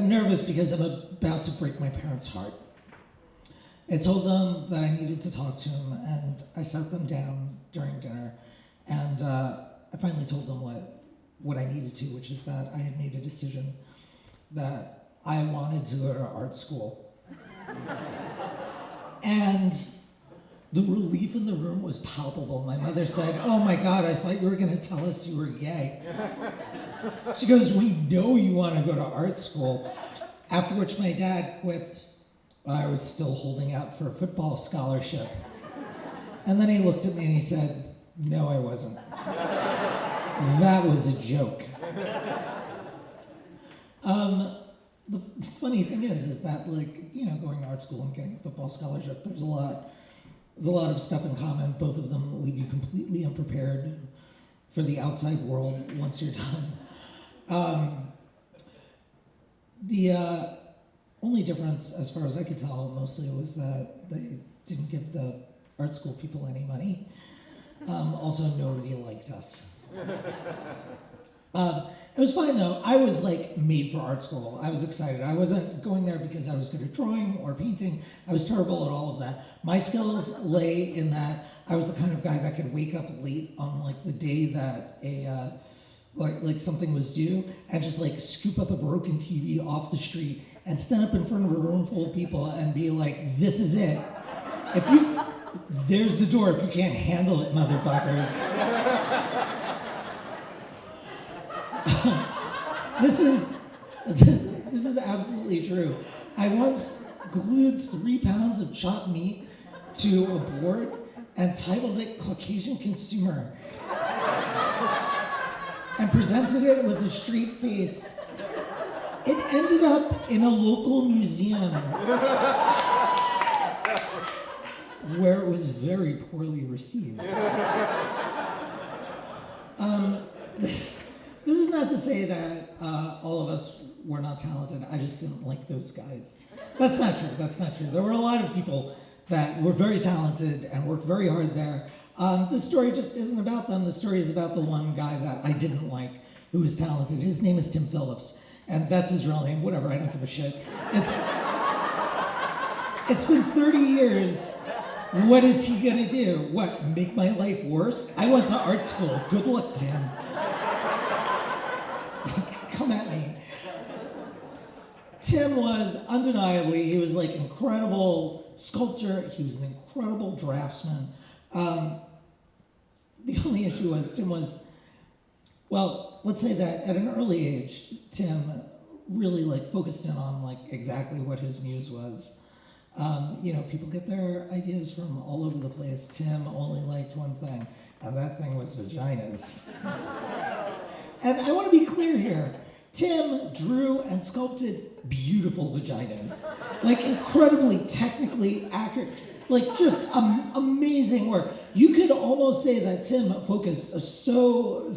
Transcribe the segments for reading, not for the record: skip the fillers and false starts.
I'm nervous because I'm about to break my parents' heart. I told them that I needed to talk to them, and I sat them down during dinner, and I finally told them what I needed to, which is that I had made a decision that I wanted to go to art school. And the relief in the room was palpable. My mother said, "Oh my God, I thought you were gonna tell us you were gay." She goes, "We know you wanna go to art school." After which my dad quipped, I was still holding out for a football scholarship. And then he looked at me and he said, "No, I wasn't. That was a joke." The funny thing is that going to art school and getting a football scholarship, there's a lot of stuff in common. Both of them leave you completely unprepared for the outside world once you're done. The only difference, as far as I could tell, mostly was that they didn't give the art school people any money. Also, nobody liked us. It was fine though. I was made for art school. I was excited. I wasn't going there because I was good at drawing or painting. I was terrible at all of that. My skills lay in that I was the kind of guy that could wake up late on the day that something was due and just scoop up a broken TV off the street and stand up in front of a room full of people and be like, "This is it. There's the door if you can't handle it, motherfuckers." This is absolutely true. I once glued 3 pounds of chopped meat to a board and titled it "Caucasian Consumer" and presented it with a straight face. It ended up in a local museum where it was very poorly received. This is not to say that all of us were not talented. I just didn't like those guys. That's not true. There were a lot of people that were very talented and worked very hard there. The story just isn't about them. The story is about the one guy that I didn't like, who was talented. His name is Tim Phillips, and that's his real name. Whatever, I don't give a shit. It's been 30 years. What is he gonna do? What, make my life worse? I went to art school. Good luck, Tim. Come at me. Tim was undeniably, he was an incredible sculptor. He was an incredible draftsman. The only issue was Tim was, let's say that at an early age, Tim really focused in on exactly what his muse was. People get their ideas from all over the place. Tim only liked one thing, and that thing was vaginas. And I want to be clear here. Tim drew and sculpted beautiful vaginas. Incredibly technically accurate. Just amazing work. You could almost say that Tim focused so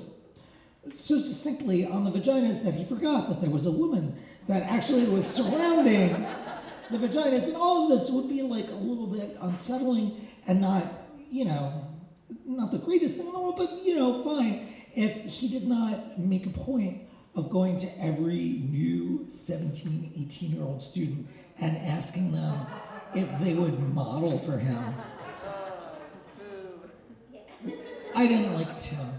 succinctly on the vaginas that he forgot that there was a woman that actually was surrounding the vaginas. And all of this would be a little bit unsettling and not the greatest thing in the world, but fine, if he did not make a point of going to every new 17, 18-year-old student and asking them if they would model for him. I didn't like Tim.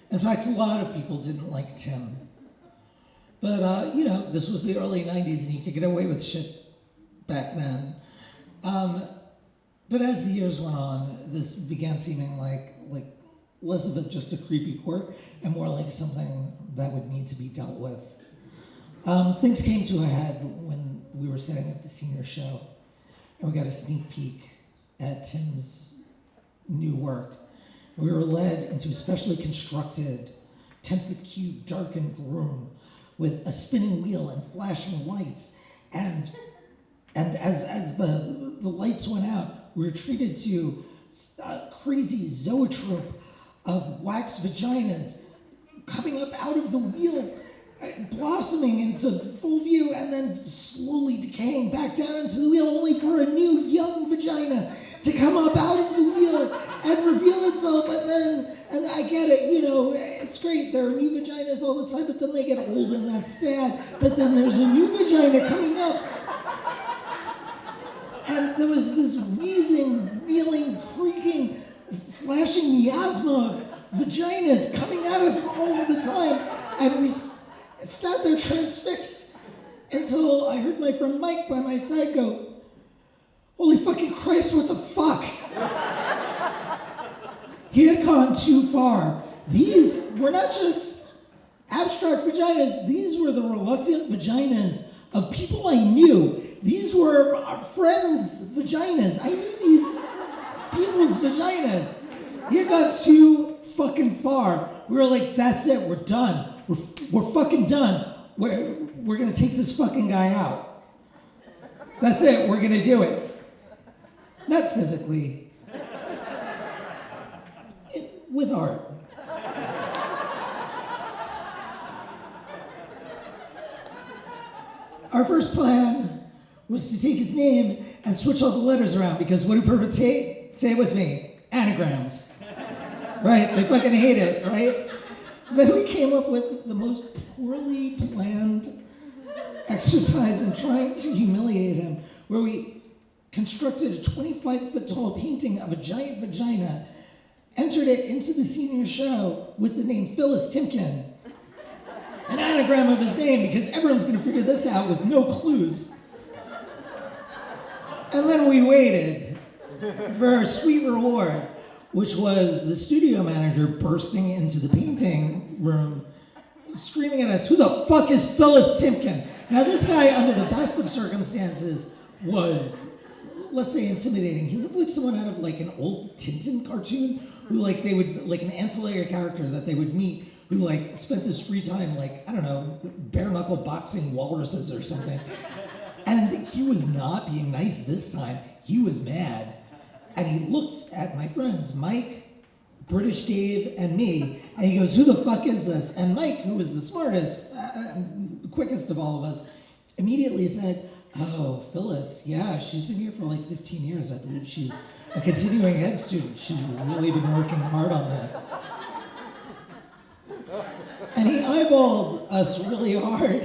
In fact, a lot of people didn't like Tim. But, this was the early 90s and you could get away with shit back then. But as the years went on, this began seeming like less of just a creepy quirk and more like something that would need to be dealt with. Things came to a head when we were setting up the senior show, and we got a sneak peek at Tim's new work. We were led into a specially constructed 10-foot cube darkened room with a spinning wheel and flashing lights, and as the lights went out, we were treated to a crazy zoetrope of wax vaginas coming up out of the wheel, blossoming into full view, and then slowly decaying back down into the wheel, only for a new young vagina to come up out of the wheel and reveal itself, and I get it, it's great, there are new vaginas all the time, but then they get old and that's sad, but then there's a new vagina coming up. And there was this wheezing, reeling, creaking, flashing miasma of vaginas coming at us all the time, and we sat there transfixed until I heard my friend Mike by my side go, "Holy fucking Christ, what the fuck?" He had gone too far. These were not just abstract vaginas, these were the reluctant vaginas of people I knew. These were our friends' vaginas. I knew these people's vaginas. He had gone too fucking far. We were like, that's it, we're done. We're fucking done. We're gonna take this fucking guy out. That's it, we're gonna do it. Not physically. With art. Our first plan was to take his name and switch all the letters around, because what do perverts hate? Say it with me, anagrams. Right, they fucking hate it, right? Then we came up with the most poorly planned exercise in trying to humiliate him, where we constructed a 25-foot tall painting of a giant vagina, entered it into the senior show with the name Phyllis Timken, an anagram of his name, because everyone's gonna figure this out with no clues. And then we waited for our sweet reward, which was the studio manager bursting into the painting room, screaming at us, "Who the fuck is Phyllis Timken?" Now this guy, under the best of circumstances, was, let's say, intimidating. He looked like someone out of like an old Tintin cartoon, who like they would, like an ancillary character that they would meet, who like spent his free time like, I don't know, bare knuckle boxing walruses or something. And he was not being nice this time. He was mad. And he looked at my friends, Mike, British Dave, and me, and he goes, "Who the fuck is this?" And Mike, who was the smartest, the quickest of all of us, immediately said, "Oh, Phyllis, yeah, she's been here for like 15 years. I believe she's a continuing ed student. She's really been working hard on this." And he eyeballed us really hard.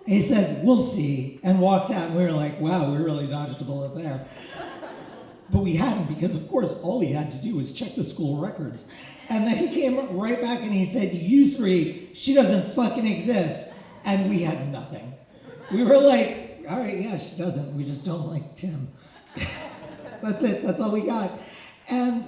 And he said, "We'll see," and walked out, and we were like, wow, we really dodged a bullet there. But we hadn't, because of course all he had to do was check the school records. And then he came right back and he said, "You three, she doesn't fucking exist." And we had nothing. We were like, all right, yeah, she doesn't. We just don't like Tim. That's it, that's all we got. And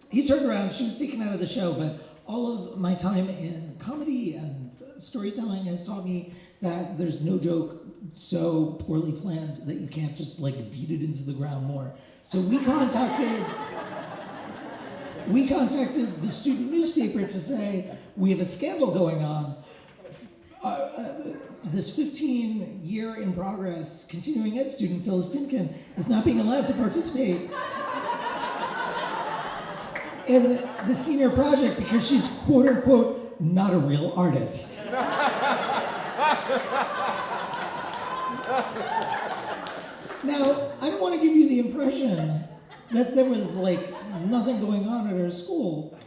he turned around, she was taken out of the show, but all of my time in comedy and storytelling has taught me that there's no joke so poorly planned that you can't just like beat it into the ground more. So we contacted the student newspaper to say, "We have a scandal going on. This 15-year in progress continuing ed student, Phyllis Timken, is not being allowed to participate in the senior project because she's quote unquote not a real artist." Now, I don't want to give you the impression that there was like nothing going on at our school,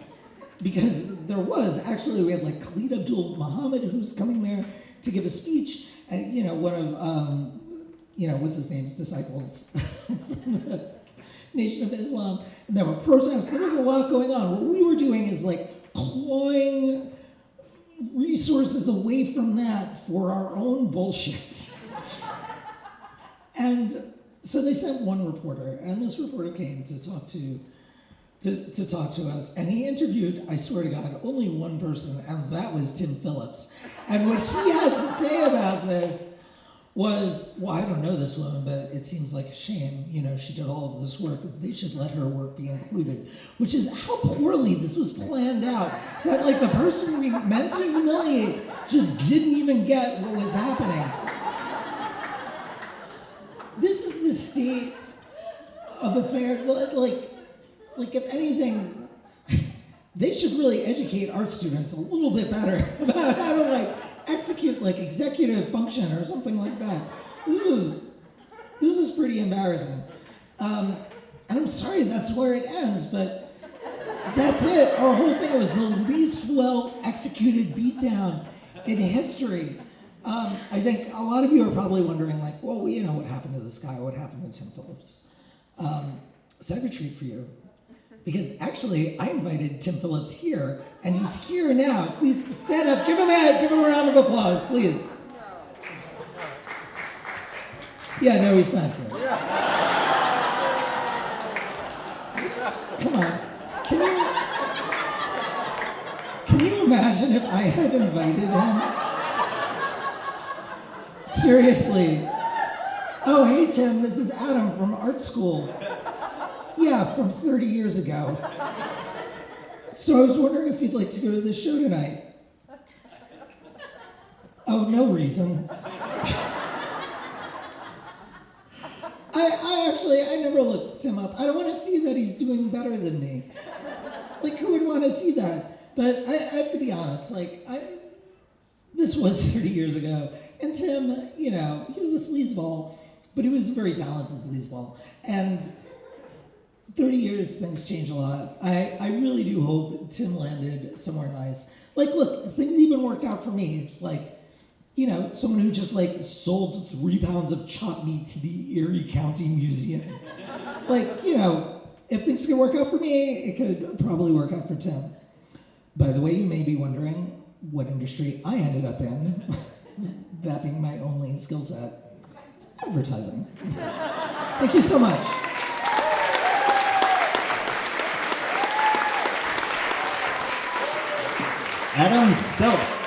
because there was. Actually, we had like Khalid Abdul Muhammad, who's coming there to give a speech, and one of what's his name's disciples from the Nation of Islam, and there were protests. There was a lot going on. What we were doing is like clawing resources away from that for our own bullshit. And so they sent one reporter, and this reporter came to talk to us, and he interviewed, I swear to God, only one person, and that was Tim Phillips. And what he had to say about this was, "Well, I don't know this woman, but it seems like a shame. She did all of this work. They should let her work be included." Which is how poorly this was planned out. That like the person we meant to humiliate just didn't even get what was happening. This is the state of affairs. Like if anything, they should really educate art students a little bit better about how to like execute like executive function or something like that. This was pretty embarrassing. And I'm sorry that's where it ends, but that's it. Our whole thing was the least well executed beatdown in history. I think a lot of you are probably wondering, like, well, you know, what happened to this guy? What happened to Tim Phillips? So I have a treat for you. Because actually, I invited Tim Phillips here, and he's here now. Please stand up, give him a round of applause, please. Yeah, no, he's not here. Come on. Can you imagine if I had invited him? Seriously. Oh, hey, Tim, this is Adam from art school. Yeah, from 30 years ago. So I was wondering if you'd like to go to this show tonight. Oh, no reason. I never looked Tim up. I don't want to see that he's doing better than me. Like, who would want to see that? But I have to be honest, this was 30 years ago. And Tim, you know, he was a sleazeball, but he was a very talented sleazeball. And 30 years, things change a lot. I really do hope Tim landed somewhere nice. Like, look, things even worked out for me. Like, you know, someone who just, like, sold 3 pounds of chopped meat to the Erie County Museum. Like, you know, if things could work out for me, it could probably work out for Tim. By the way, you may be wondering what industry I ended up in, that being my only skill set. It's advertising. Thank you so much. Adam Selbst.